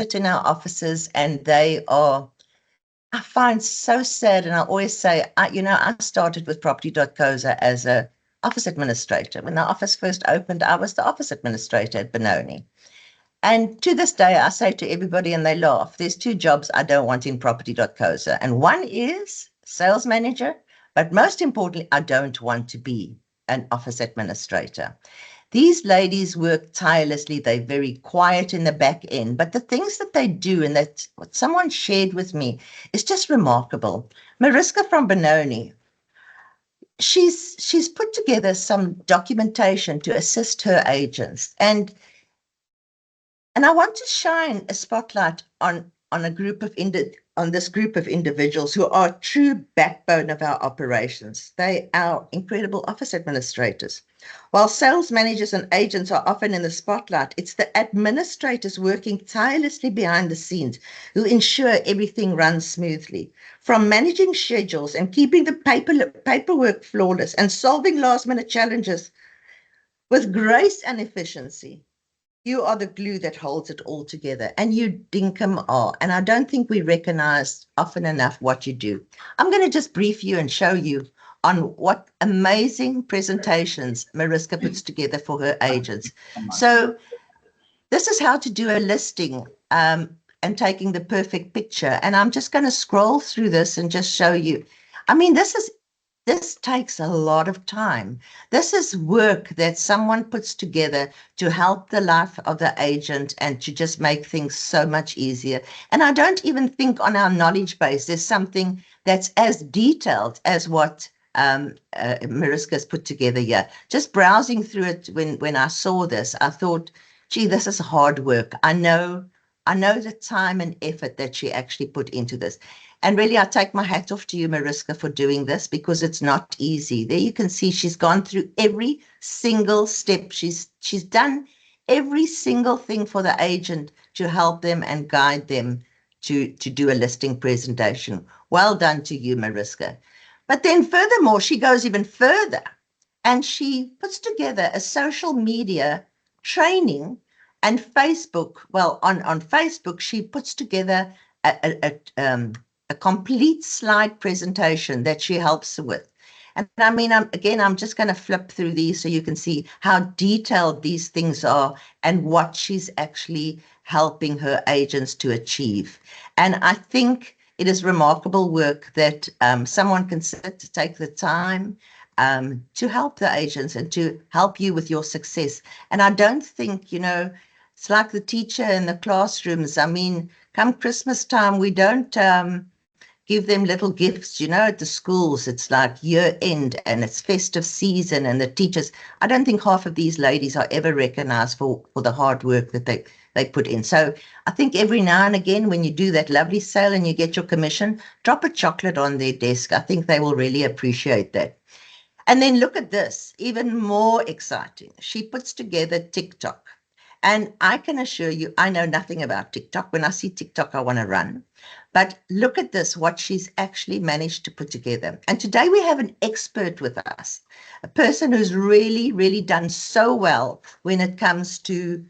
sit in our offices and they are, I find so sad. And I always say, I started with Property.co.za as a office administrator. When the office first opened, I was the office administrator at Benoni. And to this day, I say to everybody, and they laugh, there's two jobs I don't want in Property.co.za. And one is sales manager, but most importantly, I don't want to be an office administrator. These ladies work tirelessly. They're very quiet in the back end, but the things that they do, and that what someone shared with me, is just remarkable. Mariska from Benoni, she's put together some documentation to assist her agents, and I want to shine a spotlight on a group of on this group of individuals who are true backbone of our operations. They are incredible office administrators. While sales managers and agents are often in the spotlight, it's the administrators working tirelessly behind the scenes who ensure everything runs smoothly. From managing schedules and keeping the paperwork flawless and solving last-minute challenges with grace and efficiency. You are the glue that holds it all together, and you dinkum are. And I don't think we recognize often enough what you do. I'm going to just brief you and show you on what amazing presentations Mariska puts together for her agents. So this is how to do a listing and taking the perfect picture. And I'm just going to scroll through this and just show you. I mean, this takes a lot of time. This is work that someone puts together to help the life of the agent and to just make things so much easier. And I don't even think on our knowledge base there's something that's as detailed as what Mariska's put together here. Just browsing through it when I saw this, I thought, gee, this is hard work. I know the time and effort that she actually put into this. And really, I take my hat off to you, Mariska, for doing this, because it's not easy. There you can see she's gone through every single step. She's done every single thing for the agent to help them and guide them to do a listing presentation. Well done to you, Mariska. But then furthermore, she goes even further and she puts together a social media training and Facebook. Well, on Facebook, she puts together a complete slide presentation that she helps with. And I mean, I'm just going to flip through these so you can see how detailed these things are and what she's actually helping her agents to achieve. And I think it is remarkable work that someone can sit to take the time to help the agents and to help you with your success. And I don't think, it's like the teacher in the classrooms. I mean, come Christmas time, we don't give them little gifts, at the schools. It's like year end and it's festive season, and the teachers, I don't think half of these ladies are ever recognized for the hard work that they put in. So I think every now and again, when you do that lovely sale and you get your commission, drop a chocolate on their desk. I think they will really appreciate that. And then look at this, even more exciting. She puts together TikTok. And I can assure you, I know nothing about TikTok. When I see TikTok, I want to run. But look at this, what she's actually managed to put together. And today we have an expert with us, a person who's really, really done so well when it comes to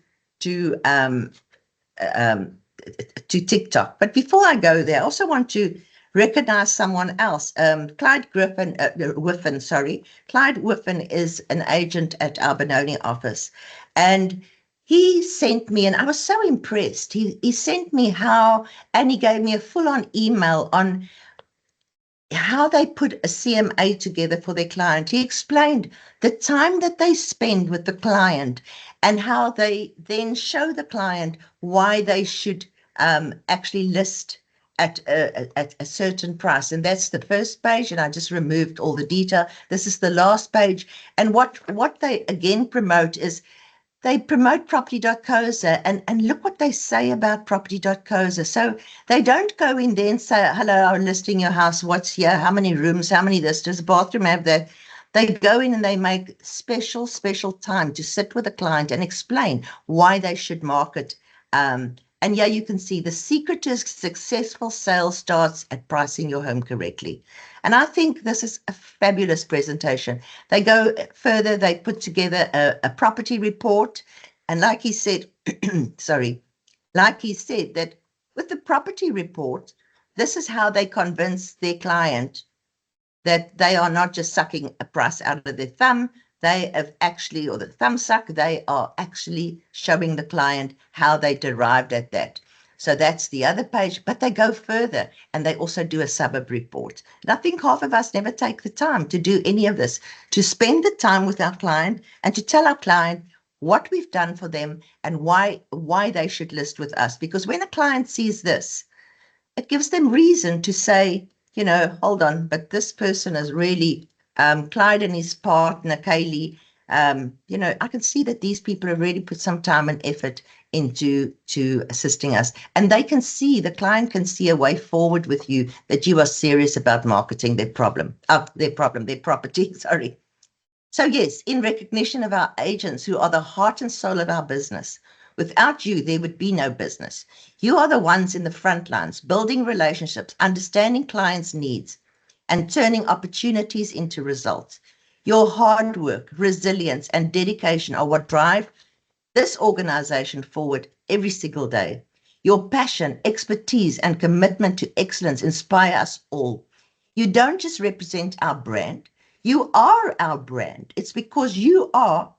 TikTok. But before I go there, I also want to recognize someone else. Clyde Whiffen is an agent at our Benoni office. And he sent me, and I was so impressed. He sent me and he gave me a full-on email on how they put a CMA together for their client. He explained the time that they spend with the client and how they then show the client why they should actually list at a certain price. And that's the first page, and I just removed all the detail. This is the last page. And what they again promote is they promote Property.co.za, and look what they say about Property.co.za. So they don't go in there and say, hello, I'm listing your house. What's here? How many rooms? How many this? Does the bathroom have that? They go in and they make special time to sit with a client and explain why they should market. And yeah, you can see the secret to successful sales starts at pricing your home correctly. And I think this is a fabulous presentation. They go further, they put together a property report. And like he said, sorry, like he said, that with the property report, this is how they convince their client that they are not just sucking a price out of their thumb. They have actually, or the thumb suck, they are actually showing the client how they derived at that. So that's the other page, but they go further and they also do a suburb report. And I think half of us never take the time to do any of this, to spend the time with our client and to tell our client what we've done for them and why they should list with us. Because when a client sees this, it gives them reason to say, hold on, but this person is really, Clyde and his partner, Kaylee, I can see that these people have really put some time and effort into assisting us. And they can see, the client can see a way forward with you, that you are serious about marketing their property, sorry. So yes, in recognition of our agents who are the heart and soul of our business, without you, there would be no business. You are the ones in the front lines, building relationships, understanding clients' needs, and turning opportunities into results. Your hard work, resilience, and dedication are what drive this organization forward every single day. Your passion, expertise, and commitment to excellence inspire us all. You don't just represent our brand, you are our brand. It's because you are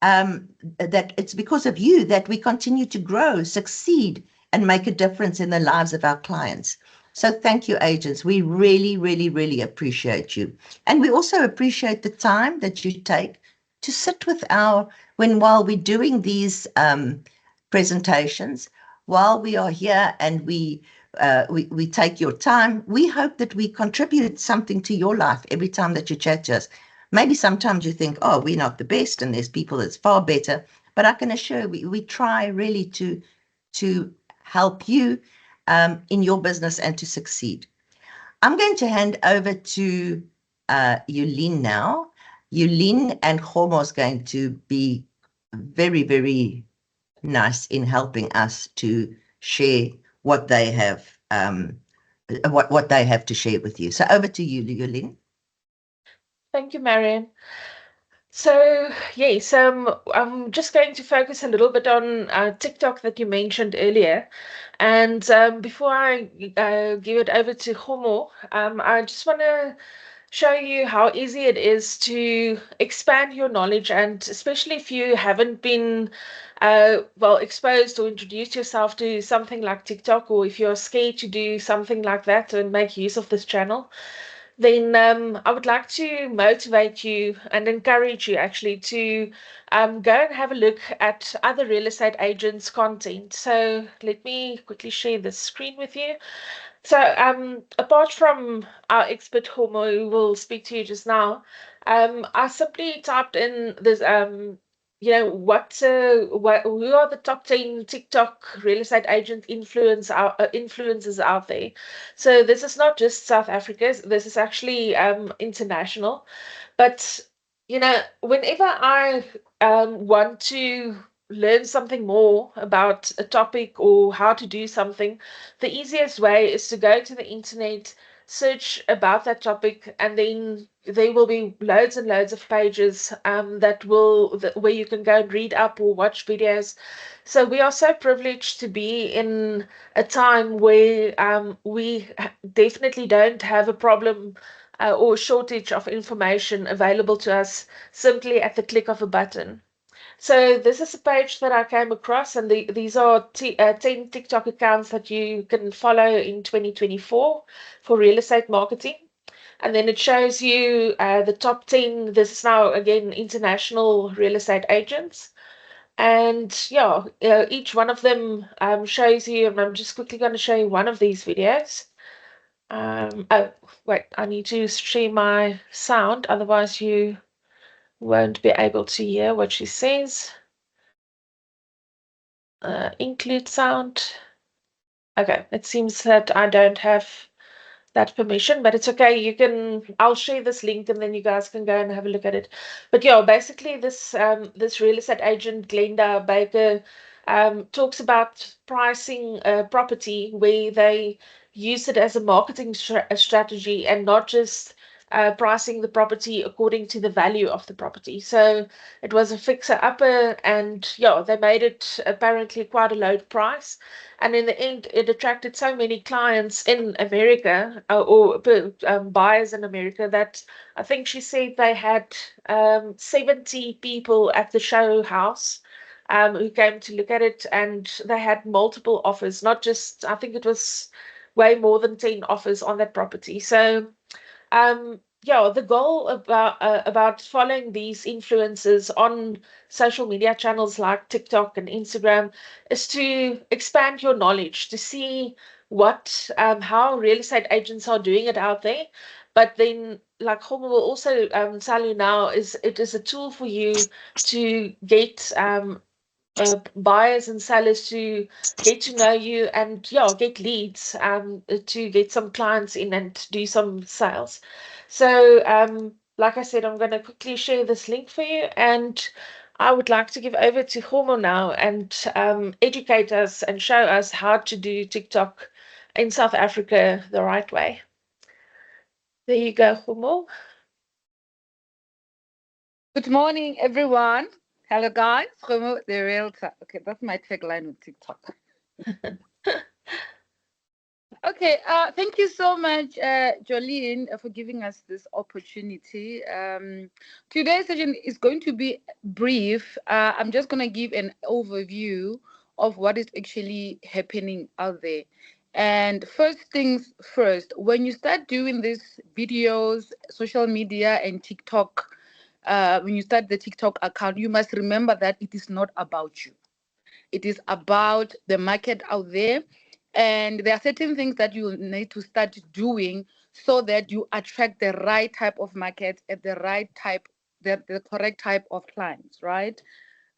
that it's because of you that we continue to grow, succeed, and make a difference in the lives of our clients. So thank you, agents. We really, really, really appreciate you. And we also appreciate the time that you take to sit with while we're doing these presentations, while we are here and we take your time. We hope that we contribute something to your life every time that you chat to us. Maybe sometimes you think, oh, we're not the best and there's people that's far better. But I can assure we try really to help you in your business and to succeed. I'm going to hand over to Yulene now. Yulene and Homo is going to be very, very nice in helping us to share what they have what they have to share with you. So over to you, Yulene. Thank you, Marion. So, yes, I'm just going to focus a little bit on TikTok that you mentioned earlier. And before I give it over to Homo, I just want to show you how easy it is to expand your knowledge, and especially if you haven't been exposed or introduced yourself to something like TikTok, or if you're scared to do something like that and make use of this channel, then I would like to motivate you and encourage you actually to go and have a look at other real estate agents' content. So let me quickly share the screen with you. So apart from our expert Homo, who will speak to you just now, I simply typed in this who are the top 10 TikTok real estate agent influencers out there. So this is not just South Africa, this is actually international. But whenever I want to learn something more about a topic or how to do something, the easiest way is to go to the internet, search about that topic, and then there will be loads and loads of pages where you can go and read up or watch videos. So we are so privileged to be in a time where we definitely don't have a problem or shortage of information available to us simply at the click of a button. So this is a page that I came across, and these are 10 TikTok accounts that you can follow in 2024 for real estate marketing. And then it shows you the top 10. This is now, again, international real estate agents. And yeah, each one of them shows you, and I'm just quickly going to show you one of these videos. Oh, wait, I need to share my sound, otherwise you won't be able to hear what she says. Include sound. Okay, it seems that I don't have that permission, but it's okay. I'll share this link and then you guys can go and have a look at it. But yeah, basically this real estate agent, Glenda Baker, talks about pricing a property where they use it as a marketing strategy and not just pricing the property according to the value of the property. So it was a fixer-upper, and yeah, they made it apparently quite a low price. And in the end, it attracted so many clients in America, or buyers in America, that I think she said they had 70 people at the show house who came to look at it, and they had multiple offers, not just, I think it was way more than 10 offers on that property. So yeah, the goal about following these influencers on social media channels like TikTok and Instagram is to expand your knowledge, to see what how real estate agents are doing it out there. But then, like Homer will also tell you now, is it is a tool for you to get buyers and sellers to get to know you, and yeah, get leads to get some clients in and do some sales. So like I said, I'm going to quickly share this link for you, and I would like to give over to Homo now and educate us and show us how to do TikTok in South Africa the right way. There you go, Homo. Good morning, everyone. Hello, guys. Remo, the realtor. Okay, that's my tagline on TikTok. Okay, thank you so much, Jolene, for giving us this opportunity. Today's session is going to be brief. I'm just going to give an overview of what is actually happening out there. And first things first, when you start doing these videos, social media, and TikTok, when you start the TikTok account, you must remember that it is not about you. It is about the market out there. And there are certain things that you need to start doing so that you attract the right type of market at the right type, the correct type of clients, right?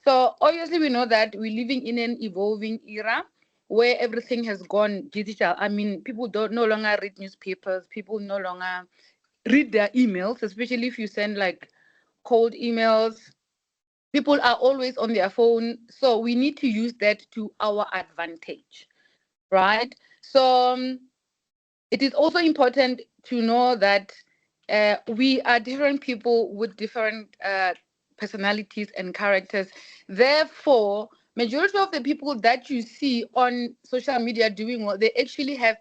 So obviously we know that we're living in an evolving era where everything has gone digital. I mean, people don't no longer read newspapers, people no longer read their emails, especially if you send like cold emails. People are always on their phone, so we need to use that to our advantage, right? So it is also important to know that we are different people with different personalities and characters. Therefore, majority of the people that you see on social media doing well, they actually have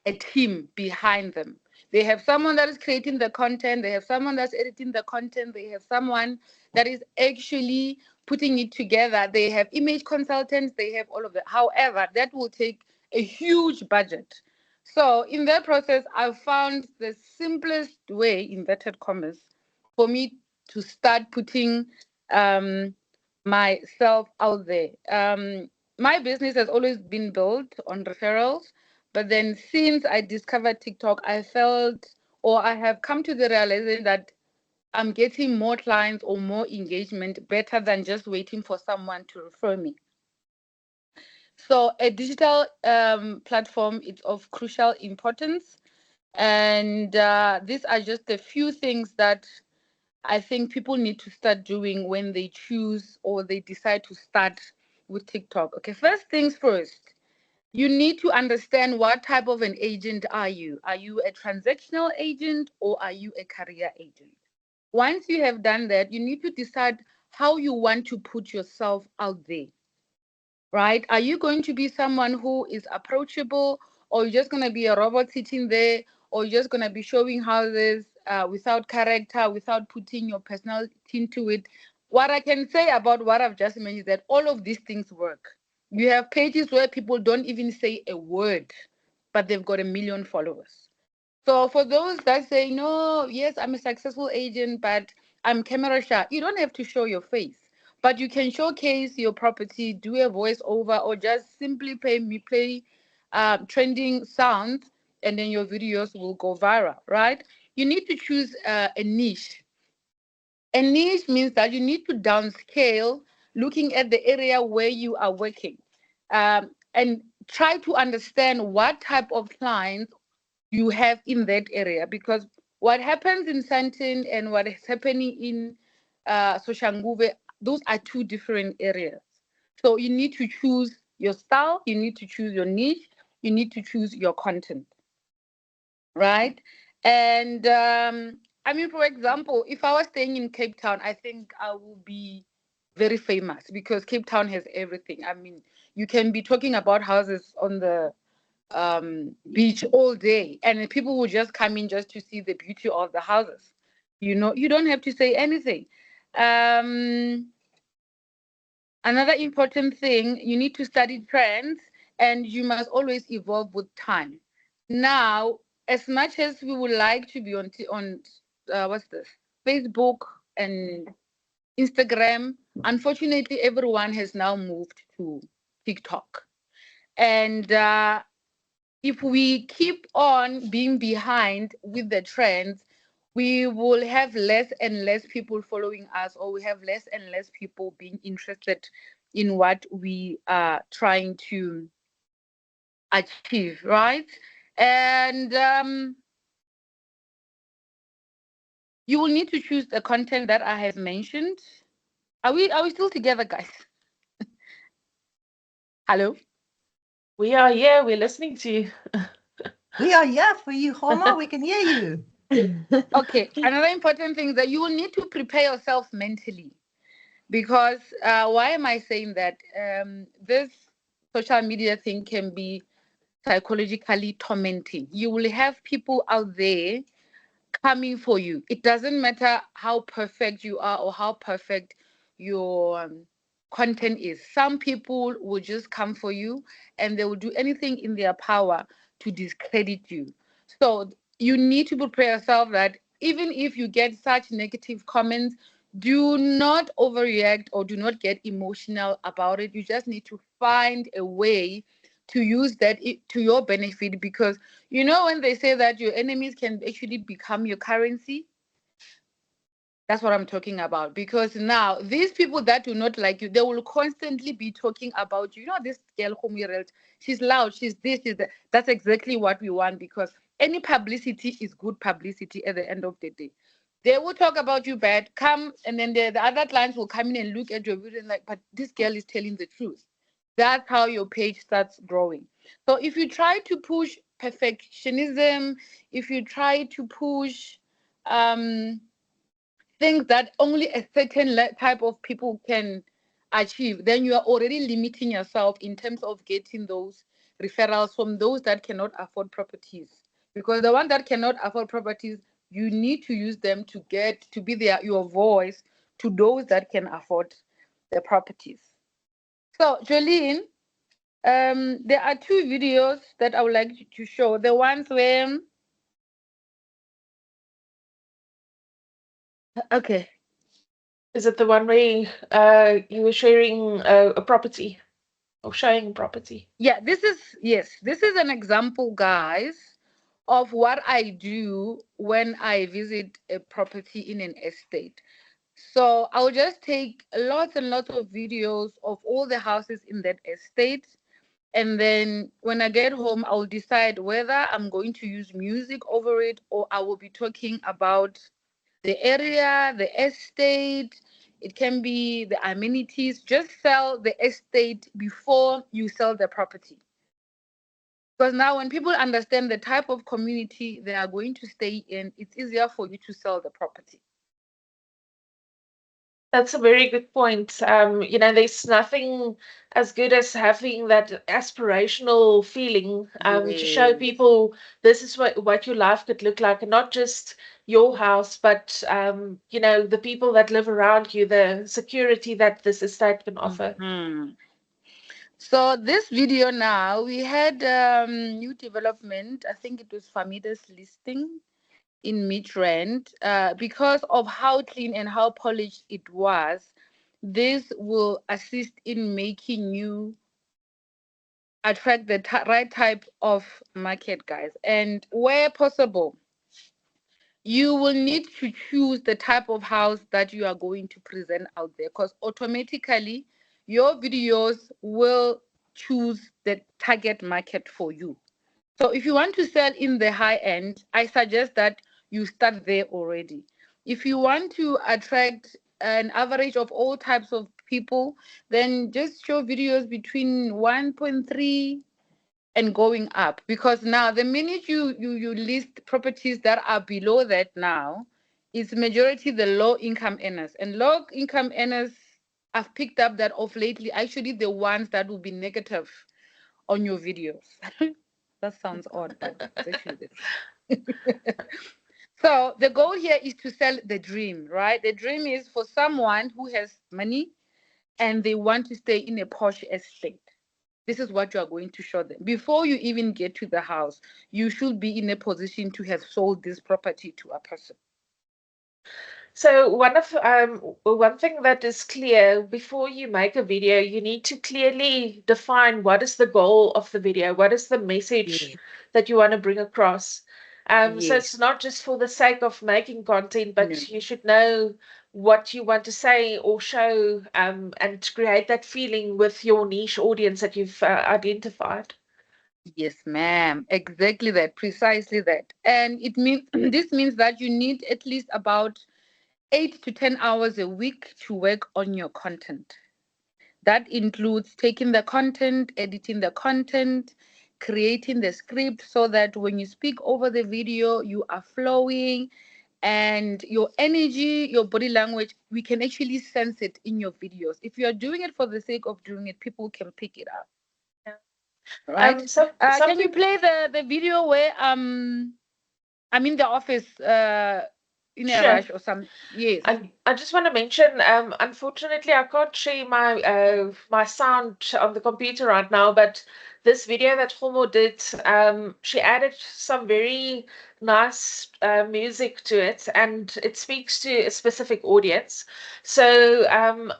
a team behind them. They have someone that is creating the content, they have someone that's editing the content, they have someone that is actually putting it together, they have image consultants, they have all of that. However, that will take a huge budget. So in that process, I found the simplest way, inverted commas, for me to start putting myself out there. My business has always been built on referrals, but then since I discovered TikTok, I felt, or I have come to the realization that I'm getting more clients or more engagement better than just waiting for someone to refer me. So a digital platform is of crucial importance. And these are just a few things that I think people need to start doing when they choose or they decide to start with TikTok. Okay, first things first, you need to understand what type of an agent are you? Are you a transactional agent or are you a career agent? Once you have done that, you need to decide how you want to put yourself out there, right? Are you going to be someone who is approachable, or you're just going to be a robot sitting there, or you're just going to be showing houses without character, without putting your personality into it? What I can say about what I've just mentioned is that all of these things work. You have pages where people don't even say a word, but they've got 1 million followers. So for those that say, no, yes, I'm a successful agent, but I'm camera shy, you don't have to show your face, but you can showcase your property, do a voiceover, or just simply play trending sounds, and then your videos will go viral, right? You need to choose a niche. A niche means that you need to downscale looking at the area where you are working, and try to understand what type of clients you have in that area, because what happens in Sandton and what is happening in Soshanguve, those are two different areas. So you need to choose your style, you need to choose your niche, you need to choose your content, right? And I mean, for example, if I was staying in Cape Town, I think I will be very famous because Cape Town has everything. I mean, you can be talking about houses on the beach all day, and people will just come in just to see the beauty of the houses. You know, you don't have to say anything. Um, Another important thing, you need to study trends, and you must always evolve with time. Now, as much as we would like to be on what's this, Facebook and Instagram, unfortunately, everyone has now moved to TikTok. And if we keep on being behind with the trends, we will have less and less people following us, or we have less and less people being interested in what we are trying to achieve, right? And you will need to choose the content that I have mentioned. Are we still together, guys? Hello? We are here. We're listening to you. We are here for you, Homa. We can hear you. Okay, another important thing is that you will need to prepare yourself mentally, because why am I saying that? This social media thing can be psychologically tormenting. You will have people out there coming for you. It doesn't matter how perfect you are or how perfect your content is. Some people will just come for you, and they will do anything in their power to discredit you. So you need to prepare yourself that even if you get such negative comments, do not overreact or do not get emotional about it. You just need to find a way to use that to your benefit, because you know when they say that your enemies can actually become your currency, that's what I'm talking about. Because now these people that do not like you, they will constantly be talking about you. You know, this girl whom you read, she's loud, she's this, she's that. That's exactly what we want, because any publicity is good publicity at the end of the day. They will talk about you bad, come, and then the other clients will come in and look at your video and like, but this girl is telling the truth. That's how your page starts growing. So if you try to push perfectionism, if you try to push things that only a certain type of people can achieve, then you are already limiting yourself in terms of getting those referrals from those that cannot afford properties. Because the one that cannot afford properties, you need to use them to get to be your voice to those that can afford the properties. So, Jolene, there are two videos that I would like to show. The ones where, okay. Is it the one where you were sharing a property or showing property? Yeah, this is an example, guys, of what I do when I visit a property in an estate. So I'll just take lots and lots of videos of all the houses in that estate. And then when I get home, I'll decide whether I'm going to use music over it, or I will be talking about the area, the estate. It can be the amenities. Just sell the estate before you sell the property. Because now, when people understand the type of community they are going to stay in, it's easier for you to sell the property. That's a very good point. There's nothing as good as having that aspirational feeling to show Yes. people this is what your life could look like, and not just your house, but the people that live around you, the security that this estate can offer. Mhm. So this video now, we had new development. I think it was Famida's listing in Midrand. Because of how clean and how polished it was, this will assist in making you attract the right type of market, guys. And where possible, you will need to choose the type of house that you are going to present out there, because automatically your videos will choose the target market for you. So if you want to sell in the high end, I suggest that you start there already. If you want to attract an average of all types of people, then just show videos between 1.3 and going up, because now the minute you list properties that are below that, now it's majority the low income earners. And low income earners, I've picked up that of lately, actually the ones that will be negative on your videos. That sounds odd, but it's actually the truth. So the goal here is to sell the dream, right? The dream is for someone who has money and they want to stay in a posh estate. This is what you are going to show them. Before you even get to the house, you should be in a position to have sold this property to a person. So one thing that is clear before you make a video, you need to clearly define what is the goal of the video, what is the message Yes. that you want to bring across. So Yes. it's not just for the sake of making content, but No. you should know what you want to say or show, and create that feeling with your niche audience that you've identified. Yes, ma'am. Exactly that. Precisely that. And it means this means that you need at least about 8 to 10 hours a week to work on your content. That includes taking the content, editing the content, creating the script so that when you speak over the video, you are flowing and your energy, your body language, we can actually sense it in your videos. If you are doing it for the sake of doing it, people can pick it up. Yeah. Right? Can you Something play the video where I'm in the office in a Sure. rush or something? Yes. I just want to mention, unfortunately, I can't share my sound on the computer right now, but this video that Homo did, she added some very nice music to it, and it speaks to a specific audience. So I'm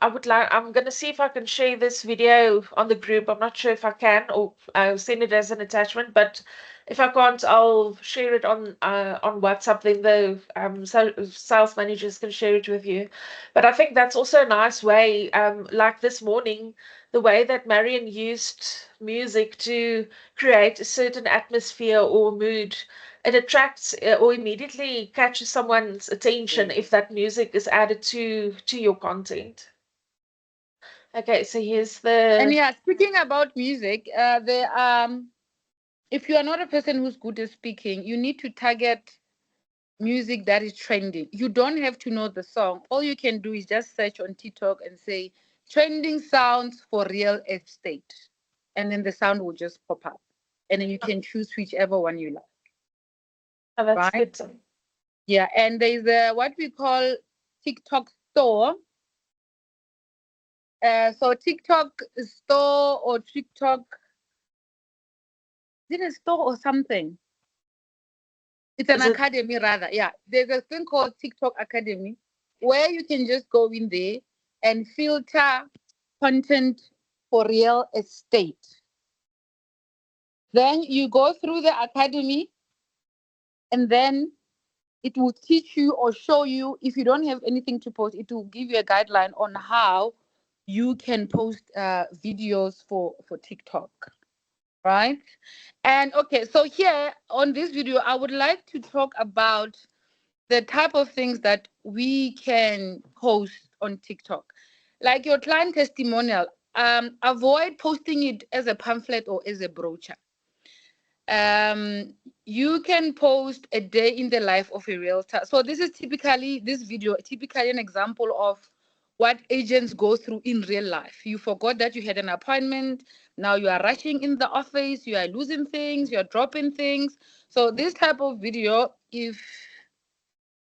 going to see if I can share this video on the group. I'm not sure if I can, or send it as an attachment, but if I can't, I'll share it on WhatsApp. Then the sales managers can share it with you. But I think that's also a nice way, like this morning, the way that Marion used music to create a certain atmosphere or mood. It attracts or immediately catches someone's attention if that music is added to your content. Okay, so here's the. And yeah, speaking about music, if you are not a person who's good at speaking, you need to target music that is trending. You don't have to know the song. All you can do is just search on TikTok and say trending sounds for real estate. And then the sound will just pop up. And then you can choose whichever one you like. Oh, that's right? good. Yeah, and there's what we call TikTok store. So TikTok store or TikTok, is it a store or something? It's an academy rather. Yeah, there's a thing called TikTok Academy where you can just go in there and filter content for real estate. Then you go through the academy and then it will teach you or show you, if you don't have anything to post, it will give you a guideline on how you can post videos for TikTok, right? And okay, so here on this video, I would like to talk about the type of things that we can post on TikTok. Like your client testimonial, avoid posting it as a pamphlet or as a brochure. You can post a day in the life of a realtor. So this video typically an example of what agents go through in real life. You forgot that you had an appointment. Now you are rushing in the office. You are losing things. You are dropping things. So this type of video, if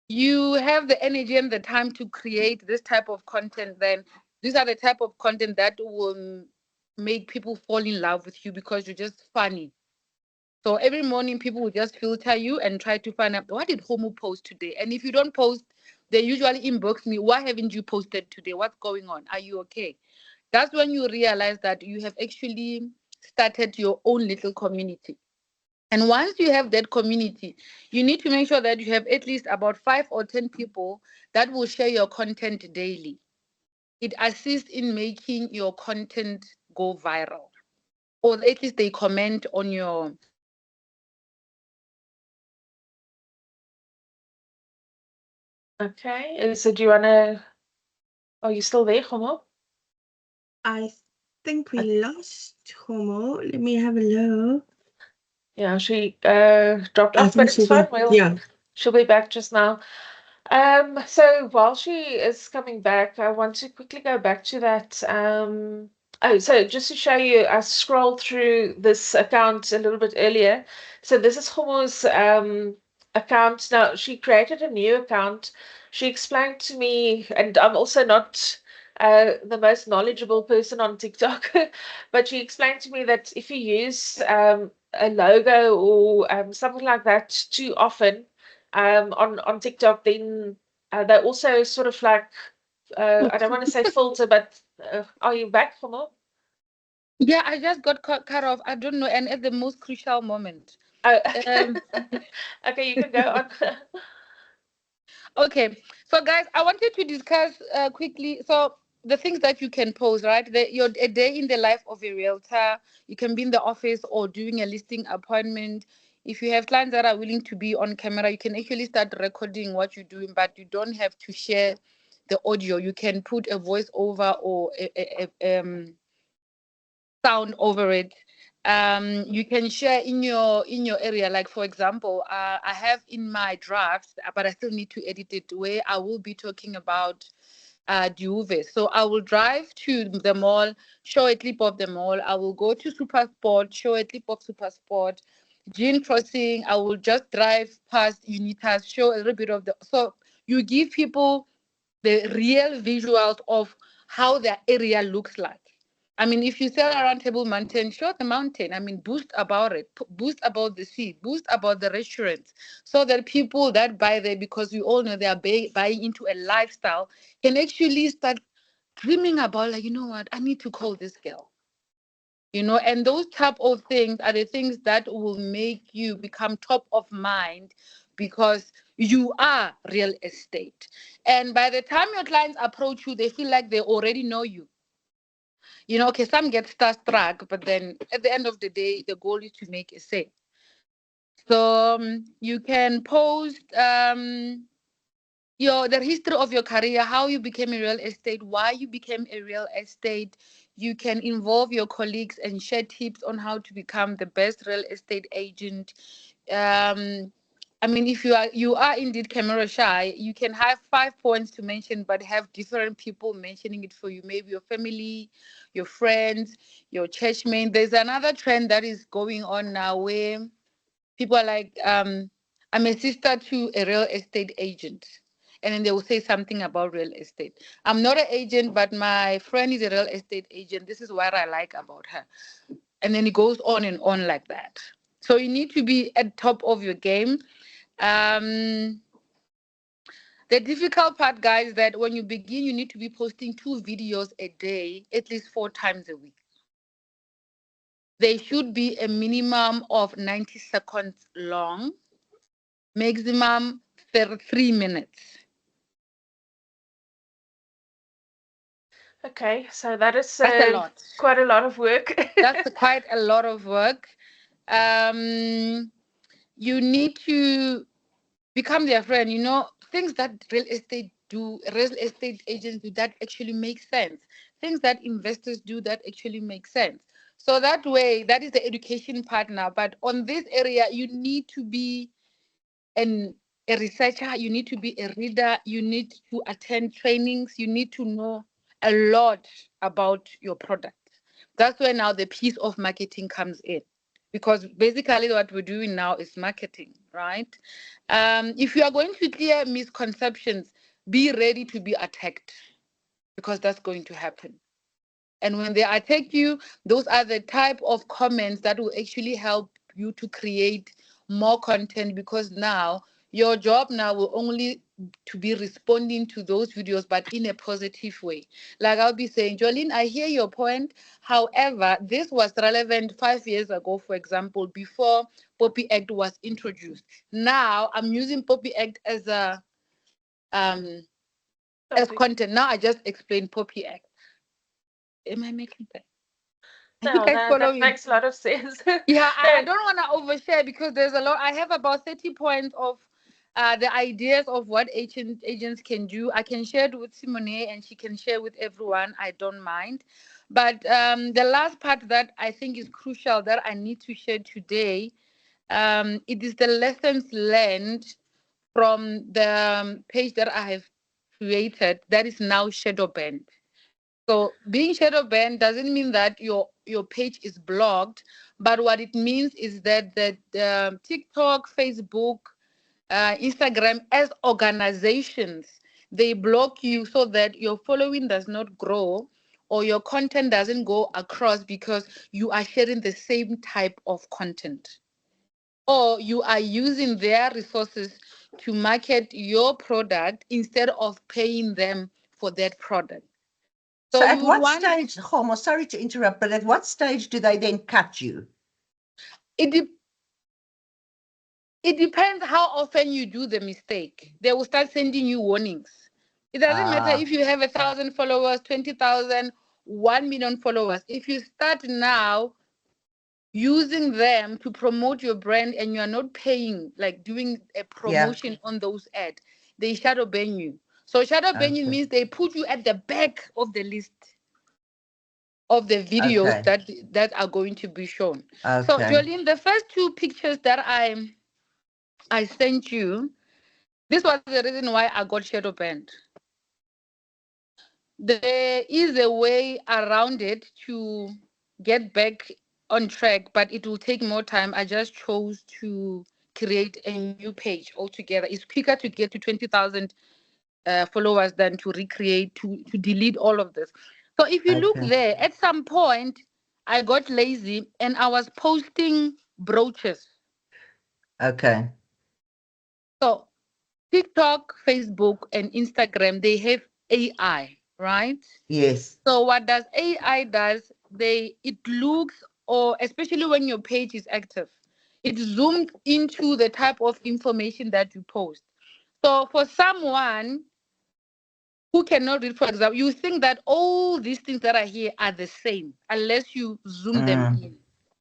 you have the energy and the time to create this type of content, then these are the type of content that will make people fall in love with you because you're just funny. So every morning people will just filter you and try to find out, what did Homo post today? And if you don't post, they usually inbox me, why haven't you posted today? What's going on? Are you okay? That's when you realize that you have actually started your own little community. And once you have that community, you need to make sure that you have at least about 5 or 10 people that will share your content daily. It assists in making your content go viral, or at least they comment on your. Okay, so do you want to? Are you still there, Homo? I think we lost Homo. Let me have a look. Yeah, she dropped off, but it's fine. She'll be back just now. So while she is coming back, I want to quickly go back to that. Oh, so just to show you, I scrolled through this account a little bit earlier. So this is Homo's account. Now, she created a new account. She explained to me, and I'm also not the most knowledgeable person on TikTok, but she explained to me that if you use a logo or something like that too often, on TikTok, then they also sort of like I don't want to say filter, but are you back, Homo? Yeah, I just got cut off. I don't know, and at the most crucial moment. Oh, Um, okay, you can go on. okay, so guys, I wanted to discuss quickly. So the things that you can post, right? Your a day in the life of a realtor. You can be in the office or doing a listing appointment. If you have clients that are willing to be on camera, you can actually start recording what you're doing, but you don't have to share the audio. You can put a voice over or sound over it. You can share in your area, like for example, I have in my drafts, but I still need to edit it, where I will be talking about Juve. So I will drive to the mall, show a clip of the mall. I will go to Supersport, show a clip of Supersport. Jean Crossing, I will just drive past Unitas, show a little bit of the. So you give people the real visuals of how their area looks like. I mean, if you sell around Table Mountain, show the mountain. I mean, boost about it, boost about the sea, boost about the restaurants, so that people that buy there, because we all know they are buying into a lifestyle, can actually start dreaming about, like, you know what, I need to call this girl. And those type of things are the things that will make you become top of mind, because you are real estate. And by the time your clients approach you, they feel like they already know you. Okay, some get starstruck, but then at the end of the day, the goal is to make a sale. So you can post the history of your career, how you became a real estate, why you became a real estate. You can involve your colleagues and share tips on how to become the best real estate agent. I mean, if you are indeed camera shy, you can have 5 points to mention, but have different people mentioning it for you. Maybe your family, your friends, your churchmen. There's another trend that is going on now where people are like, I'm a sister to a real estate agent. And then they will say something about real estate. I'm not an agent, but my friend is a real estate agent. This is what I like about her. And then it goes on and on like that. So you need to be at top of your game. The difficult part, guys, is that when you begin, you need to be posting 2 videos a day, at least 4 times a week. They should be a minimum of 90 seconds long, maximum 3 minutes. Okay, so that is That's a lot. quite a lot of work. That's quite a lot of work. You need to become their friend. Things that real estate agents do that actually make sense. Things that investors do that actually make sense. So that way, that is the education part now. But on this area, you need to be a researcher, you need to be a reader, you need to attend trainings, you need to know a lot about your product. That's where now the piece of marketing comes in, because basically what we're doing now is marketing, right? If you are going to clear misconceptions, be ready to be attacked, because that's going to happen. And when they attack you, those are the type of comments that will actually help you to create more content, because now your job now will only to be responding to those videos, but in a positive way. Like I'll be saying, Jolene, I hear your point. However, this was relevant 5 years ago, for example, before Poppy Act was introduced. Now I'm using Poppy Act as a as content. Now I just explained Poppy Act. Am I making sense? You No, guys follow that me? makes a lot of sense. Yeah, I No, don't want to overshare, because there's a lot. I have about 30 points of the ideas of what agents can do. I can share it with Simone, and she can share with everyone. I don't mind. But the last part that I think is crucial that I need to share today, it is the lessons learned from the page that I have created that is now shadow banned. So being shadow banned doesn't mean that your page is blocked, but what it means is that TikTok, Facebook, Instagram as organizations, they block you so that your following does not grow or your content doesn't go across because you are sharing the same type of content, or you are using their resources to market your product instead of paying them for that product. So you at would what want stage, Homo, sorry to interrupt, but at what stage do they then cut you? it depends how often you do the mistake. They will start sending you warnings. It doesn't matter if you have 1,000 followers, 20,000, 1 million followers. If you start now using them to promote your brand and you're not paying, like doing a promotion on those ads, they shadow ban you. So shadow banning means they put you at the back of the list of the videos that are going to be shown. So Jolene, the first 2 pictures that I sent you, this was the reason why I got shadow banned. There is a way around it to get back on track, but it will take more time. I just chose to create a new page altogether. It's quicker to get to 20,000 followers than to recreate, to delete all of this. So if you look there, at some point, I got lazy and I was posting brooches. Okay. So TikTok, Facebook, and Instagram, they have AI, right? Yes. So what does AI does? It looks, or especially when your page is active, it zooms into the type of information that you post. So for someone who cannot read, for example, you think that all these things that are here are the same unless you zoom them in,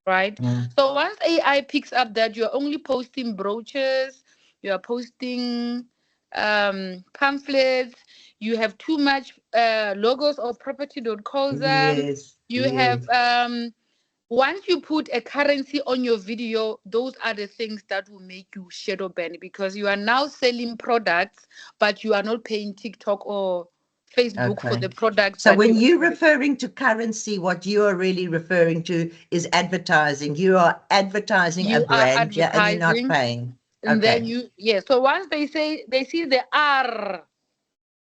right? So once AI picks up that you're only posting brooches, you are posting pamphlets, you have too much logos of property.coza, you have once you put a currency on your video, those are the things that will make you shadow ban, because you are now selling products, but you are not paying TikTok or Facebook for the products. So when you're referring to currency, what you are really referring to is advertising. You are advertising a brand, and you're not paying. And then so once they see the R,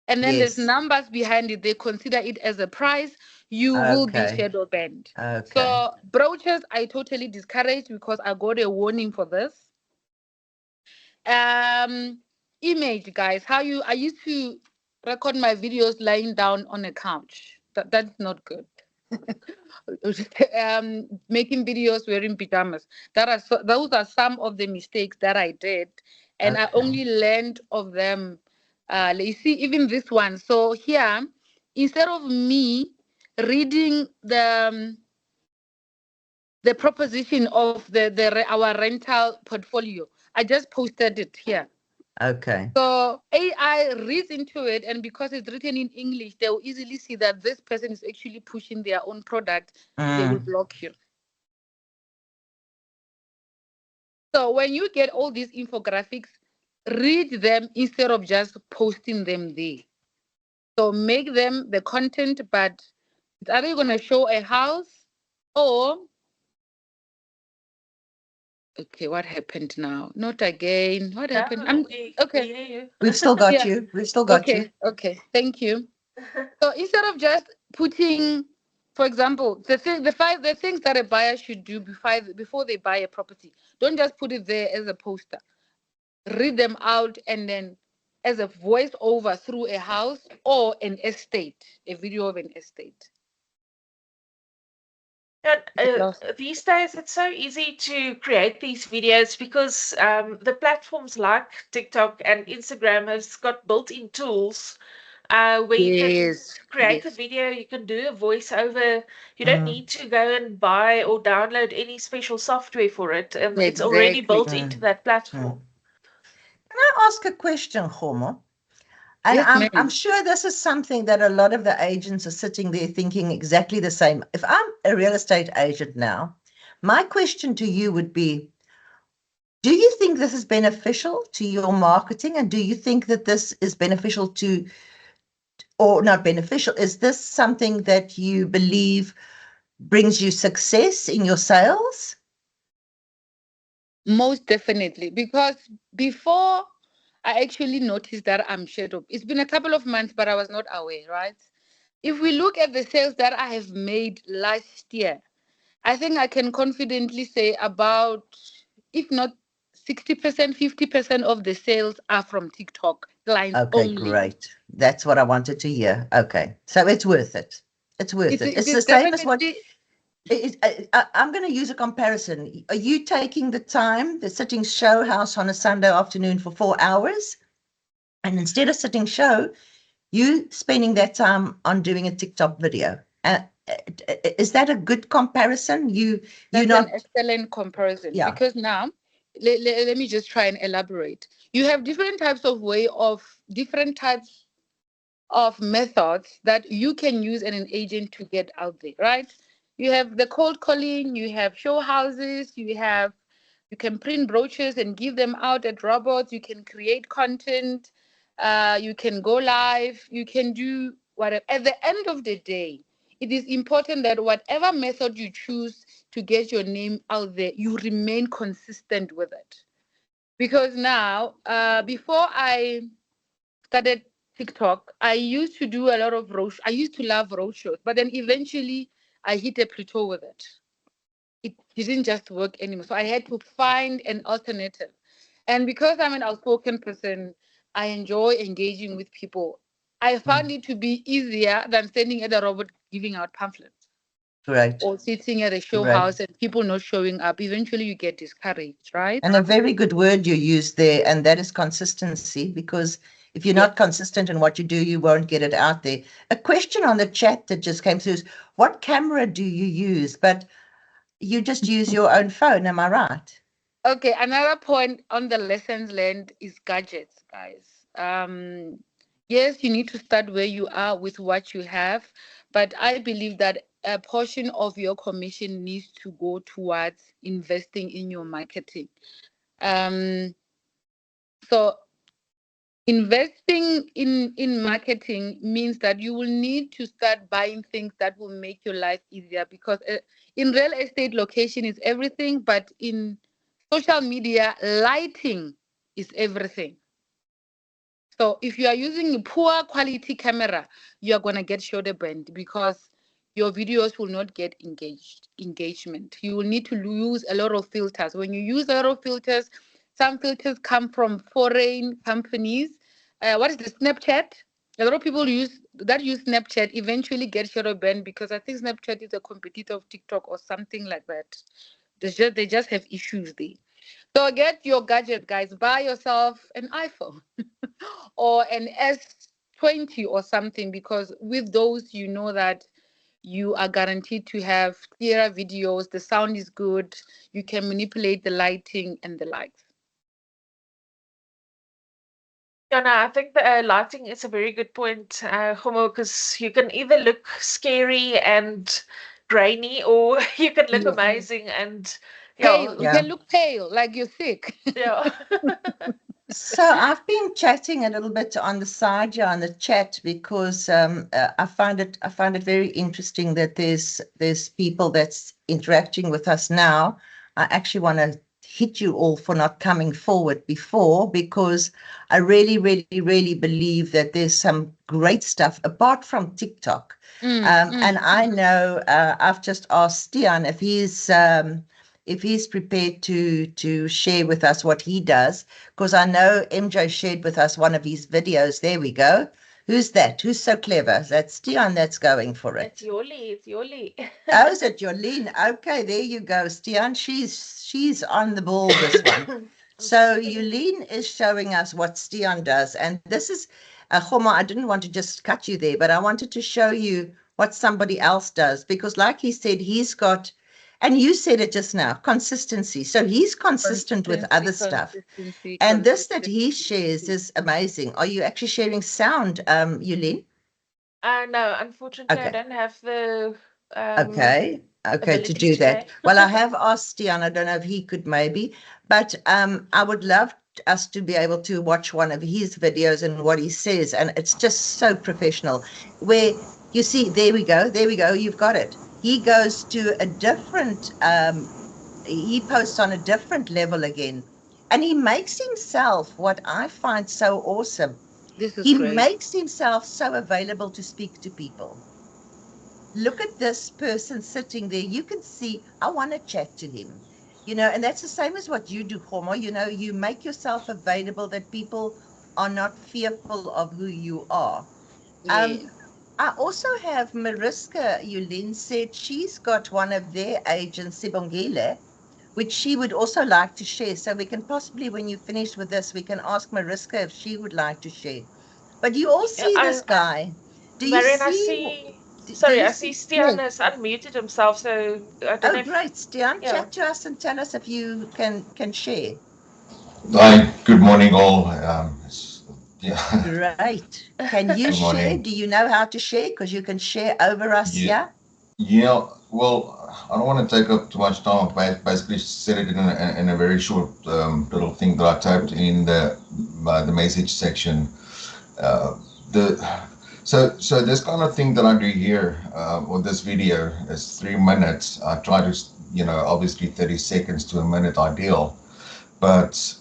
and then there's numbers behind it, they consider it as a price, you will be shadow banned. So brooches, I totally discourage because I got a warning for this. Image, guys, I used to record my videos lying down on a couch. That's not good. Making videos wearing pajamas. Those are some of the mistakes that I did, and I only learned of them. You see, even this one. So here, instead of me reading the proposition of our rental portfolio, I just posted it here. So AI reads into it, and because it's written in English, they will easily see that this person is actually pushing their own product. They will block you. So when you get all these infographics, read them instead of just posting them there. So make them the content, but it's either you're going to show a house or... Okay, what happened now? Not again. What happened? We've still got you. We've still got you. Okay, thank you. So instead of just putting, for example, the things that a buyer should do before they buy a property, don't just put it there as a poster. Read them out, and then as a voiceover through a house or an estate, a video of an estate. These days, it's so easy to create these videos because the platforms like TikTok and Instagram has got built-in tools where you can create a video, you can do a voiceover. You don't need to go and buy or download any special software for it. It's already built into that platform. Can I ask a question, Homo? And I'm sure this is something that a lot of the agents are sitting there thinking exactly the same. If I'm a real estate agent now, my question to you would be, Do you think this is beneficial to your marketing? And do you think that this is beneficial to, or not beneficial, is this something that you believe brings you success in your sales? Most definitely, because before I actually noticed that I'm shadow, it's been a couple of months, but I was not aware, right? If we look at the sales that I have made last year, I think I can confidently say about, if not 60%, 50% of the sales are from TikTok clients Okay, only. great. That's what I wanted to hear. Okay, so it's worth it. It's worth it. It's It the is same as what definitely. I'm going to use a comparison. Are you taking the time, the sitting show house on a Sunday afternoon for 4 hours? And instead of sitting show, you spending that time on doing a TikTok video. Is that a good comparison? That's not an excellent comparison, Yeah. because now let me just try and elaborate. You have different types of methods that you can use and an agent to get out there, right? You have the cold calling, you have show houses, you can print brochures and give them out at robots, you can create content, you can go live, you can do whatever. At the end of the day, it is important that whatever method you choose to get your name out there, you remain consistent with it. Because now, before I started TikTok, I used to do a lot of I used to love roadshows, but then eventually I hit a plateau with it. It didn't just work anymore. So I had to find an alternative. And because I'm an outspoken person, I enjoy engaging with people. I found it to be easier than standing at a robot giving out pamphlets Great. or sitting at a show Right. house and people not showing up. Eventually you get discouraged, right? And a very good word you used there, and that is consistency, because if you're not consistent in what you do, you won't get it out there. A question on the chat that just came through is, what camera do you use? But you just use your own phone, am I right? Okay, another point on the lessons learned is gadgets, guys. Yes, you need to start where you are with what you have, but I believe that a portion of your commission needs to go towards investing in your marketing. So investing in marketing means that you will need to start buying things that will make your life easier, because in real estate, location is everything, but in social media, lighting is everything. So if you are using a poor quality camera, you are going to get shoulder burned, because your videos will not get engagement. You will need to use a lot of filters. When you use a lot of filters, some filters come from foreign companies. What is the Snapchat? A lot of people use Snapchat eventually get shadow banned, because I think Snapchat is a competitor of TikTok or something like that. They just have issues there. So get your gadget, guys. Buy yourself an iPhone or an S20 or something, because with those, you know that you are guaranteed to have clearer videos, the sound is good, you can manipulate the lighting and the likes. Yeah, no, I think the lighting is a very good point, Homo, because you can either look scary and grainy, or you can look amazing and Pale. You Yeah. can look pale, like you're sick. yeah. So I've been chatting a little bit on the side here on the chat, because I find it very interesting that there's people that's interacting with us now. I actually want to hit you all for not coming forward before, because I really, really, really believe that there's some great stuff apart from TikTok. And I know I've just asked Stian if he's prepared to share with us what he does, because I know MJ shared with us one of his videos. There we go. Who's that? Who's so clever? That's Stian that's going for it. It's Yoli. Oh, is it Jolene? Okay, there you go, Stian. She's on the ball, this one. So Yolene is showing us what Stian does. And this is, Homa, I didn't want to just cut you there, but I wanted to show you what somebody else does. Because like he said, he's got, and you said it just now, consistency. So he's consistent with other stuff. And this that he shares is amazing. Are you actually sharing sound, Yolene? No, unfortunately, I Okay. don't have the. Okay. Okay, to ability do to that. share. Well, I have asked Stian, I don't know if he could maybe, but I would love us to be able to watch one of his videos and what he says. And it's just so professional, where you see, there we go, you've got it. He goes to a different, he posts on a different level again. And he makes himself, what I find so awesome, This is he great. makes himself so available to speak to people. Look at this person sitting there. You can see, I want to chat to him, you know, and that's the same as what you do, Khomo. You know, you make yourself available that people are not fearful of who you are. Yeah. I also have Mariska, Yulin said she's got one of their agents, Sibongile, which she would also like to share. So we can possibly, when you finish with this, we can ask Mariska if she would like to share. But you all Yeah, see this guy. Do you Marion, I see? see. Do Sorry, you I see see? Stian has unmuted himself, so I don't know Oh, if. great, Stian. Yeah. Chat to us and tell us if you can share. Hi, good morning, all. Yeah, Great. Can you good share? morning. Do you know how to share? Because you can share over us Yeah, here. yeah. Well, I don't want to take up too much time. I basically said it in a very short little thing that I typed in the message section. Uh, the so this kind of thing that I do here, or this video is 3 minutes. I try to, obviously 30 seconds to a minute ideal, but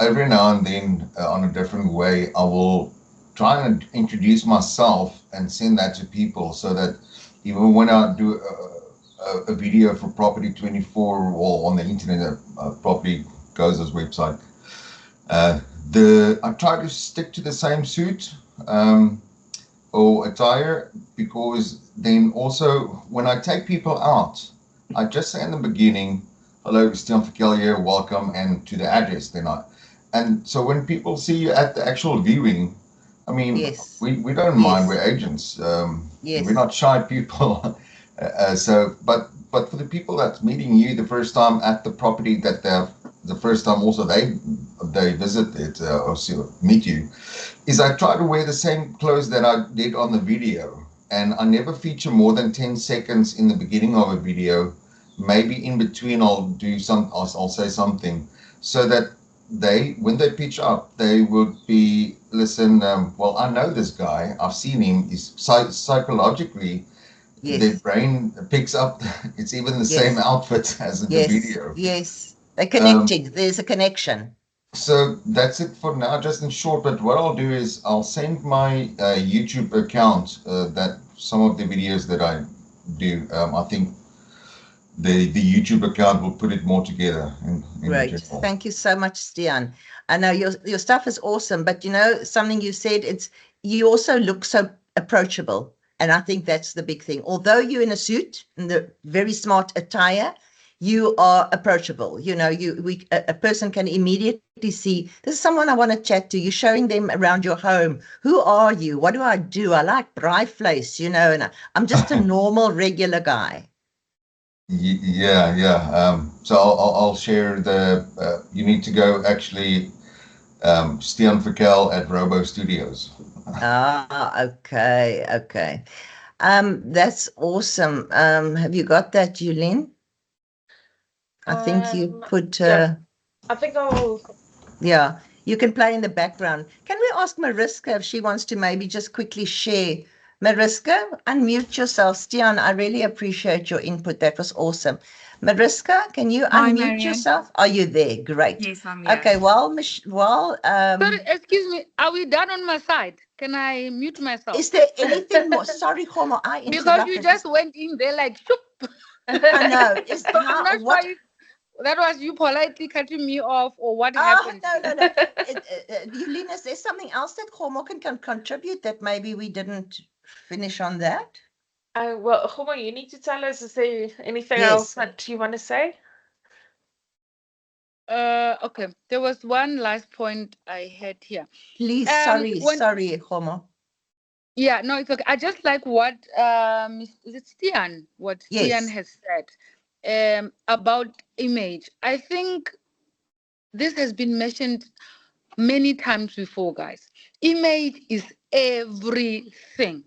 every now and then, on a different way, I will try and introduce myself and send that to people, so that even when I do a video for Property 24 or on the internet, Property Goes' website, I try to stick to the same suit or attire, because then also when I take people out, I just say in the beginning, hello, Stian Verkel here, welcome, and to the address. And so when people see you at the actual viewing, I mean, Yes. we don't mind, Yes. we're agents. Yes. We're not shy people. But for the people that's meeting you the first time at the property, that the first time also they visit it or meet you, is I try to wear the same clothes that I did on the video, and I never feature more than 10 seconds in the beginning of a video. Maybe in between I'll say something, so that when they pitch up, they would be, listen, well, I know this guy, I've seen him, is psychologically, their Yes. brain picks up, it's even the same Yes. outfit as in the Yes. video. Yes. They're connecting. There's a connection. So that's it for now, just in short. But what I'll do is I'll send my YouTube account, that some of the videos that I do, I think the YouTube account will put it more together in Great. general. Thank you so much, Stian. I know your stuff is awesome, but you know, something you said, you also look so approachable. And I think that's the big thing. Although you're in a suit, in the very smart attire, you are approachable. You know, a person can immediately see, this is someone I want to chat to. You're showing them around your home. Who are you? What do? I like braaivleis, you know, and I'm just a normal, regular guy. Yeah. So I'll share you need to go actually, Stian Verkel at Robo Studios. Okay. That's awesome. Have you got that, Yulin? I think you put, Yeah, I think I'll. yeah, you can play in the background. Can we ask Mariska if she wants to maybe just quickly share? Mariska, unmute yourself. Stian, I really appreciate your input. That was awesome. Mariska, can you Hi, unmute Marianne. yourself? Are you there? Great. Yes, I'm here. Okay, Sorry, excuse me. Are we done on my side? Can I mute myself? is there anything more? Sorry, Khomo, I Because interrupted. you just went in there like, shoop. I know. So I'm not sure if that was you politely cutting me off or what happened. No. Yulin, is there something else that Khomo can contribute that maybe we didn't finish on that? Well, Khomo, you need to tell us, is there anything Yes. else that you want to say? Okay. There was one last point I had here. Please, sorry, Khomo. Yeah, no, it's okay. I just like what is it Stian? What Yes. Stian has said about image. I think this has been mentioned many times before, guys. Image is everything.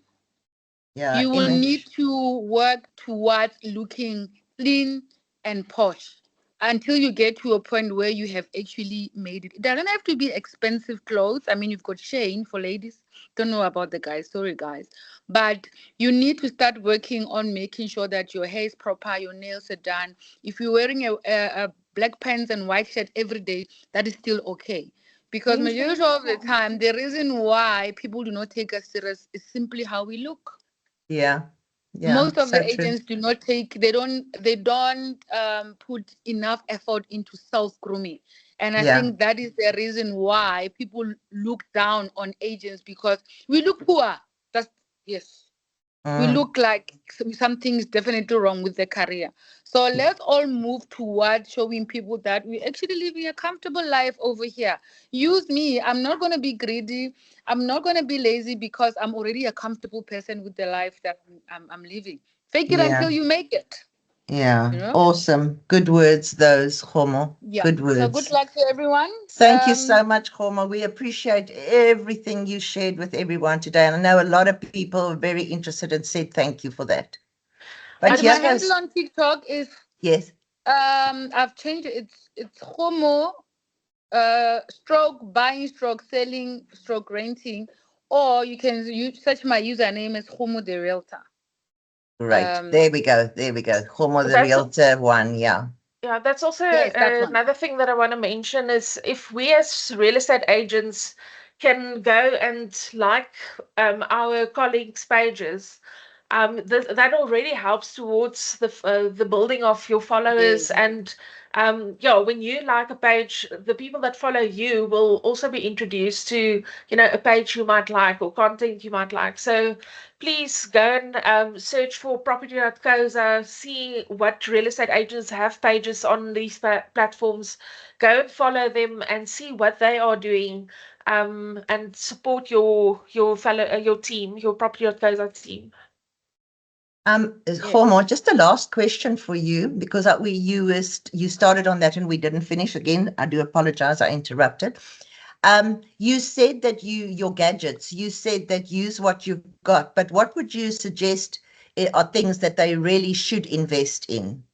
Yeah. You will image. need to work towards looking clean and posh until you get to a point where you have actually made it. It doesn't have to be expensive clothes. I mean, you've got Shane for ladies. Don't know about the guys. Sorry, guys. But you need to start working on making sure that your hair is proper, your nails are done. If you're wearing a black pants and white shirt every day, that is still okay. Because majority of the time, the reason why people do not take us serious is simply how we look. Yeah. Yeah. Most of so the true. agents do not take, they don't put enough effort into self-grooming. And I Yeah. think that is the reason why people look down on agents, because we look poor. That's, yes. We Mm. look like something's definitely wrong with their career. So let's all move towards showing people that we actually living a comfortable life over here. Use me. I'm not going to be greedy. I'm not going to be lazy because I'm already a comfortable person with the life that I'm living. Fake it Yeah. until you make it. Yeah. You know? Awesome. Good words, those, Homo. Yeah. Good So words. good luck to everyone. Thank you so much, Homo. We appreciate everything you shared with everyone today. And I know a lot of people are very interested and said thank you for that. But And here my goes. handle on TikTok is Yes. I've changed it. It's Homo stroke buying, stroke selling, stroke renting, or you can search my username as Homo the Realtor. Great. There we go. There we go. Homo the That's- Realtor one. Yeah. Yeah, that's also Yes, that one. another thing that I want to mention is if we as real estate agents can go and like our colleagues' pages, that already helps towards the building of your followers. Yes. And yeah, when you like a page, the people that follow you will also be introduced to, you know, a page you might like or content you might like. So please go and search for property.coza, see what real estate agents have pages on these platforms. Go and follow them and see what they are doing, and support your fellow your team, your property.coza team. Homo, just a last question for you, because you started on that and we didn't finish. Again, I do apologize, I interrupted. You said that your gadgets, you said that use what you've got, but what would you suggest are things that they really should invest in?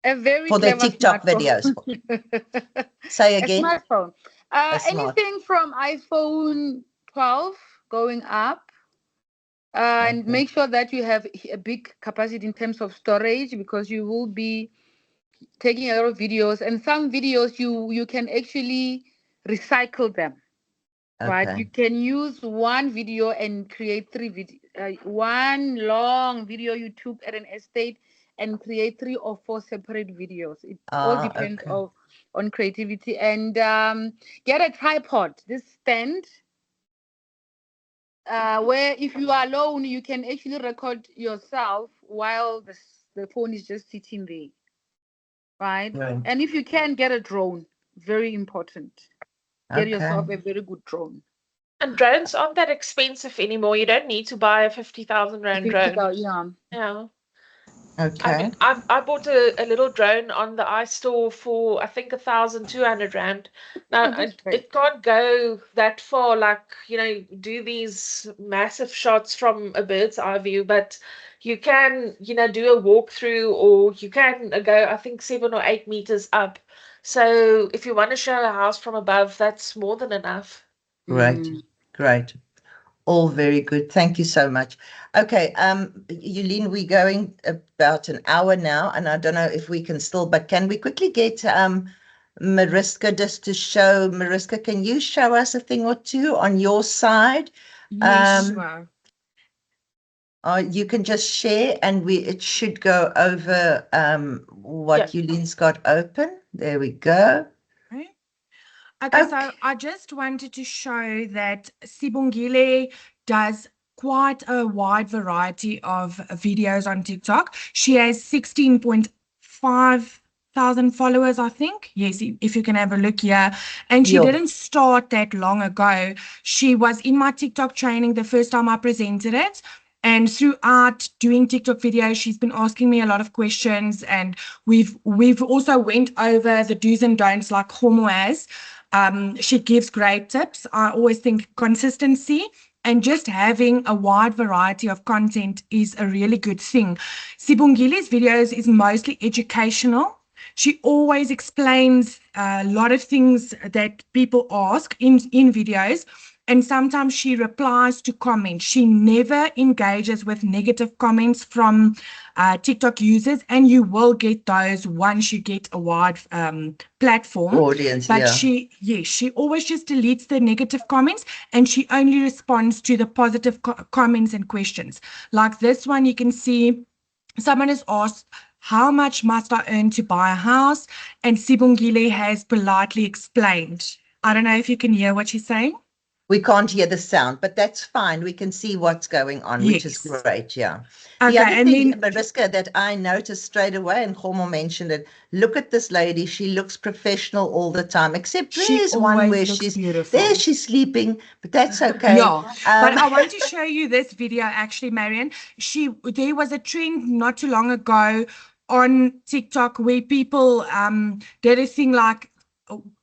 A very for their clever TikTok smartphone. videos. Say A again. smartphone. A smart. Anything from iPhone 12 going up. And Okay. make sure that you have a big capacity in terms of storage, because you will be taking a lot of videos, and some videos you can actually recycle them. Right, Okay. you can use one video and create three videos. One long video you took at an estate and create 3 or 4 separate videos. It all depends Okay. on creativity. And get a tripod, this stand, where if you are alone, you can actually record yourself while the phone is just sitting there. Right? Right. And if you can, get a drone, very important. Get Okay. yourself a very good drone. And drones aren't that expensive anymore. You don't need to buy a 50,000 rand drone. Yeah. Yeah. Okay. I mean, I bought a little drone on the iStore for I think 1,200 rand. Now it can't go that far, like, you know, do these massive shots from a bird's eye view, but you can, you know, do a walkthrough, or you can go I think 7 or 8 meters up. So if you want to show a house from above, that's more than enough. Great. Great. All very good. Thank you so much. Okay, Yulene, we're going about an hour now, and I don't know if we can still, but can we quickly get Mariska just to show, Mariska, can you show us a thing or two on your side? Yes, sure. You can just share, and it should go over what Yulene's got open. There we go. Okay, so I just wanted to show that Sibongile does quite a wide variety of videos on TikTok. She has 16.5 thousand followers, I think. Yes, if you can have a look here. And she didn't start that long ago. She was in my TikTok training the first time I presented it. And throughout doing TikTok videos, she's been asking me a lot of questions. And we've also went over the do's and don'ts like Homo has. She gives great tips. I always think consistency And just having a wide variety of content is a really good thing. Sibongile's videos is mostly educational. She always explains a lot of things that people ask in videos. And sometimes she replies to comments. She never engages with negative comments from TikTok users, and you will get those once you get a wide platform. Audience, But yeah. she always just deletes the negative comments, and she only responds to the positive comments and questions. Like this one, you can see someone has asked, how much must I earn to buy a house? And Sibongile has politely explained. I don't know if you can hear what she's saying. We can't hear the sound, but that's fine. We can see what's going on, which is Yes. great. Yeah. Okay, The other and thing, then Mariska, that I noticed straight away, and Homo mentioned it, look at this lady. She looks professional all the time, except she there's one always where looks beautiful. there she's sleeping, but that's okay. Yeah, but I want to show you this video actually, Marion. There was a trend not too long ago on TikTok where people did a thing like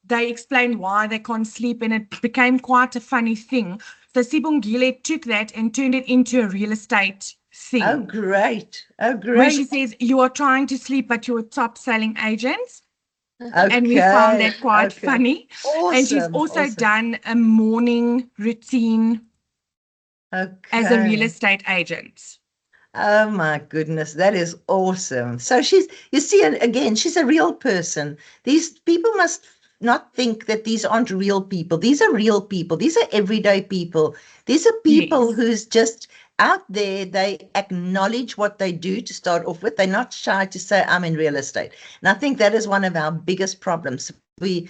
they explained why they can't sleep, and it became quite a funny thing. So Sibongile took that and turned it into a real estate thing. Oh, great. Oh, great. Where she says, you are trying to sleep, but you're a top selling agent. Okay. And we found that quite Okay. funny. Awesome. And she's also awesome. done a morning routine as a real Okay. estate agent. Oh my goodness, that is awesome. So you see, and again, she's a real person. These people must not think that these aren't real people. These are real people. These are everyday people. These are people Yes. who's just out there. They acknowledge what they do to start off with. They're not shy to say, I'm in real estate. And I think that is one of our biggest problems. We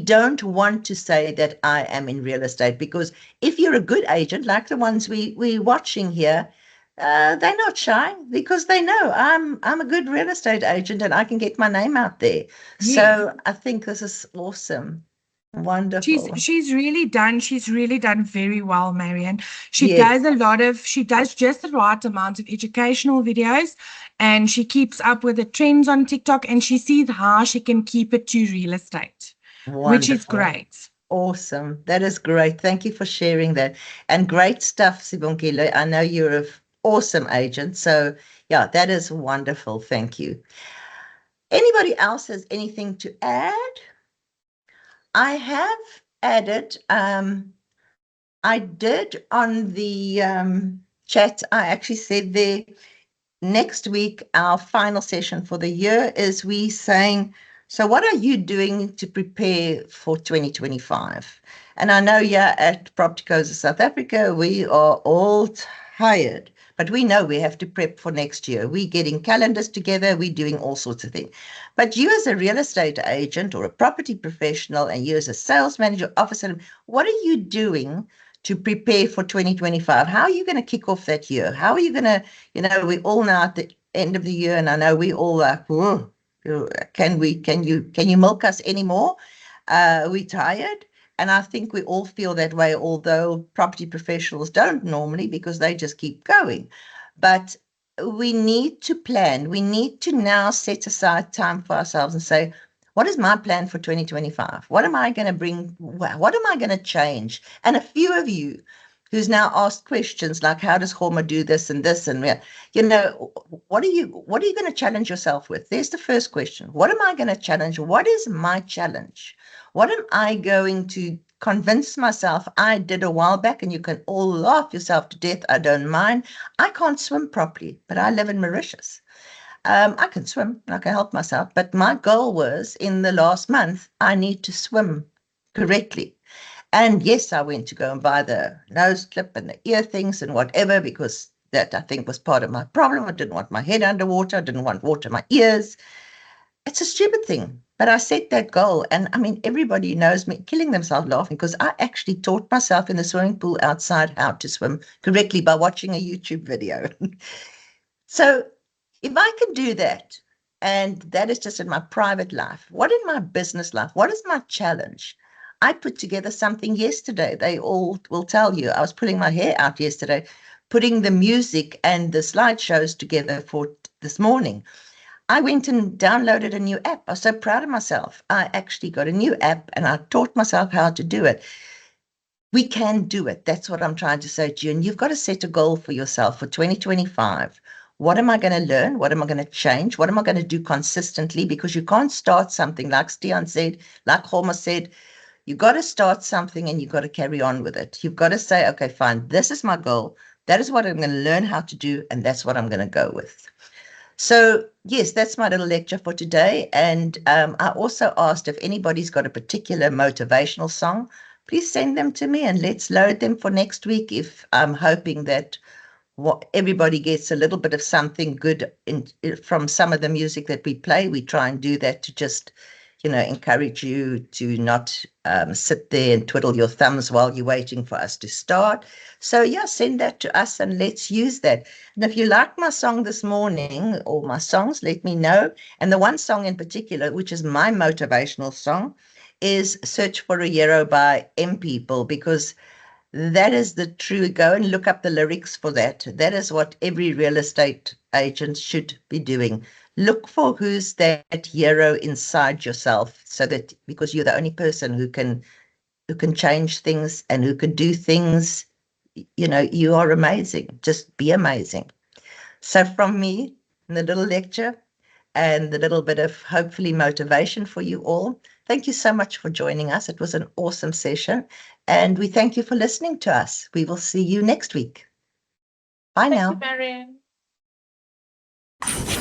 don't want to say that I am in real estate, because if you're a good agent, like the ones we're watching here, they're not shy, because they know I'm a good real estate agent and I can get my name out there. Yes. So I think this is awesome. Wonderful. She's really done very well, Marion. She Yes. she does just the right amount of educational videos, and she keeps up with the trends on TikTok, and she sees how she can keep it to real estate, which is Wonderful. great. Awesome. That is great. Thank you for sharing that. And great stuff, Sibongile. I know you're an awesome agent. So yeah, that is wonderful. Thank you. Anybody else has anything to add? I have added, I did on the chat, I actually said there, next week, our final session for the year is we saying, so what are you doing to prepare for 2025? And I know at Propertyco's of South Africa, we are all tired, but we know we have to prep for next year. We're getting calendars together, we're doing all sorts of things. But you as a real estate agent or a property professional, and you as a sales manager, officer, what are you doing to prepare for 2025? How are you going to kick off that year? How are you going to, we all know at the end of the year, and I know we all like, whoa, can you milk us anymore? We're tired. And I think we all feel that way, although property professionals don't normally, because they just keep going. But we need to plan. We need to now set aside time for ourselves and say, what is my plan for 2025? What am I going to bring? What am I going to change? And a few of you who's now asked questions like, how does Homer do this and this? And, what are you going to challenge yourself with? There's the first question. What am I going to challenge? What is my challenge? What am I going to convince myself I did a while back? And you can all laugh yourself to death. I don't mind. I can't swim properly, but I live in Mauritius. I can swim, I can help myself. But my goal was, in the last month, I need to swim correctly. And yes, I went to go and buy the nose clip and the ear things and whatever, because that, I think, was part of my problem. I didn't want my head underwater. I didn't want water in my ears. It's a stupid thing, but I set that goal. And I mean, everybody knows me killing themselves laughing, because I actually taught myself in the swimming pool outside how to swim correctly by watching a YouTube video. So if I can do that, and that is just in my private life, what in my business life? What is my challenge? I put together something yesterday. They all will tell you. I was pulling my hair out yesterday, putting the music and the slideshows together for this morning. I went and downloaded a new app. I was so proud of myself. I actually got a new app and I taught myself how to do it. we can do it. That's what I'm trying to say to you. And you've got to set a goal for yourself for 2025. What am I going to learn? What am I going to change? What am I going to do consistently? Because you can't start something, like Stian said, like Homer said, you got to start something and you've got to carry on with it. You've got to say, okay, fine, this is my goal. That is what I'm going to learn how to do. And that's what I'm going to go with. So yes, that's my little lecture for today. And I also asked if anybody's got a particular motivational song, please send them to me and let's load them for next week. If I'm hoping that everybody gets a little bit of something good from some of the music that we play. We try and do that to just, encourage you to not sit there and twiddle your thumbs while you're waiting for us to start. So yeah, send that to us and let's use that. And if you like my song this morning or my songs, let me know. And the one song in particular, which is my motivational song, is Search for a Hero by M People, because that is the true, go and look up the lyrics for that. That is what every real estate agent should be doing. Look for who's that hero inside yourself, so that, because you're the only person who can change things and who can do things, you are amazing. Just be amazing. So from me, the little lecture and the little bit of hopefully motivation for you all. Thank you so much for joining us. It was an awesome session. And we thank you for listening to us. We will see you next week. Bye now. Thank you, Marion.